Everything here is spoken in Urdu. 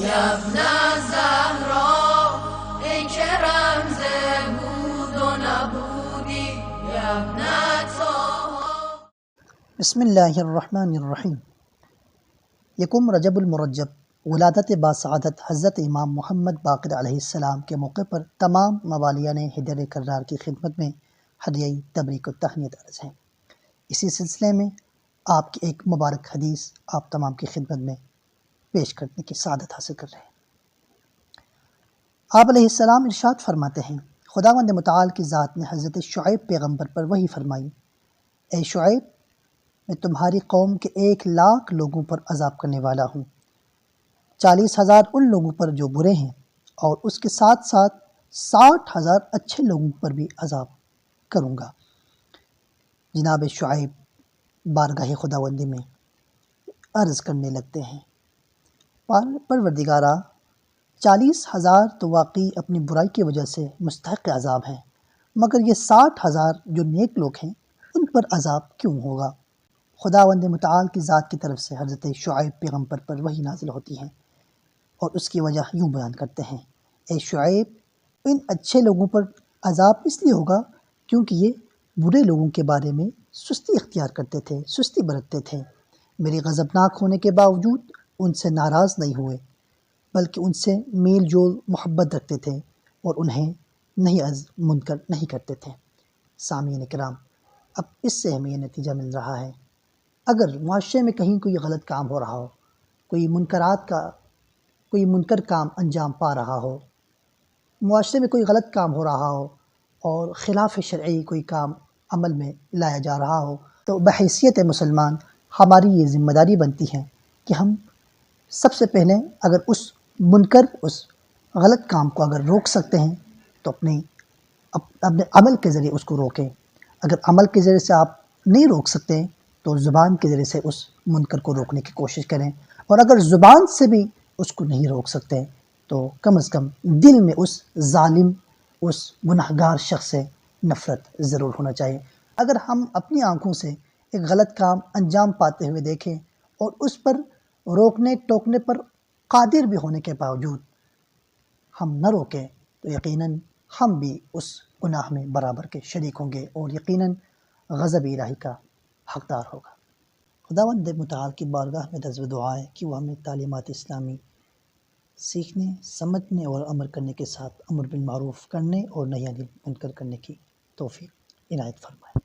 يا ابن الزهراء ای که رمز بود و نبودی یا ابن بسم اللہ الرحمن الرحیم۔ یکم رجب المرجب ولادت باسعادت حضرت امام محمد باقر علیہ السلام کے موقع پر تمام موالیان حیدر کرار کی خدمت میں ہدیہ تبریک و تہنیت عرض ہیں۔ اسی سلسلے میں آپ کی ایک مبارک حدیث آپ تمام کی خدمت میں پیش کرنے کی سعادت حاصل کر رہے ہیں۔ آپ علیہ السلام ارشاد فرماتے ہیں، خداوند متعال کی ذات نے حضرت شعیب پیغمبر پر وحی فرمائی، اے شعیب، میں تمہاری قوم کے 1,00,000 لوگوں پر عذاب کرنے والا ہوں، 40,000 ان لوگوں پر جو برے ہیں، اور اس کے ساتھ ساتھ 60,000 اچھے لوگوں پر بھی عذاب کروں گا۔ جناب شعیب بارگاہ خداوندی میں عرض کرنے لگتے ہیں، پروردگارا، 40,000 تو واقعی اپنی برائی کی وجہ سے مستحق عذاب ہیں، مگر یہ 60,000 جو نیک لوگ ہیں ان پر عذاب کیوں ہوگا؟ خداوند متعال کی ذات کی طرف سے حضرت شعیب پیغمبر پر وحی نازل ہوتی ہے اور اس کی وجہ یوں بیان کرتے ہیں، اے شعیب، ان اچھے لوگوں پر عذاب اس لیے ہوگا کیونکہ یہ برے لوگوں کے بارے میں سستی اختیار کرتے تھے، سستی برتتے تھے، میرے غضبناک ہونے کے باوجود ان سے ناراض نہیں ہوئے، بلکہ ان سے میل جول محبت رکھتے تھے اور انہیں منکر نہیں کرتے تھے۔ سامعین کرام، اب اس سے ہمیں یہ نتیجہ مل رہا ہے، اگر معاشرے میں کہیں کوئی غلط کام ہو رہا ہو، کوئی منکر کام انجام پا رہا ہو، معاشرے میں کوئی غلط کام ہو رہا ہو اور خلاف شرعی کوئی کام عمل میں لایا جا رہا ہو، تو بحیثیت مسلمان ہماری یہ ذمہ داری بنتی ہے کہ ہم سب سے پہلے اگر اس غلط کام کو اگر روک سکتے ہیں تو اپنے عمل کے ذریعے اس کو روکیں۔ اگر عمل کے ذریعے سے آپ نہیں روک سکتے تو زبان کے ذریعے سے اس منکر کو روکنے کی کوشش کریں، اور اگر زبان سے بھی اس کو نہیں روک سکتے تو کم از کم دل میں اس ظالم، اس گناہگار شخص سے نفرت ضرور ہونا چاہیے۔ اگر ہم اپنی آنکھوں سے ایک غلط کام انجام پاتے ہوئے دیکھیں اور اس پر روکنے ٹوکنے پر قادر بھی ہونے کے باوجود ہم نہ روکیں تو یقیناً ہم بھی اس گناہ میں برابر کے شریک ہوں گے اور یقیناً غضب الہی کا حقدار ہوگا۔ خداوند متعال کی بارگاہ میں دعا دعا ہے کہ وہ ہمیں تعلیمات اسلامی سیکھنے، سمجھنے اور عمل کرنے کے ساتھ امر بالمعروف کرنے اور نہی عن المنکر کرنے کی توفیق عنایت فرمائے۔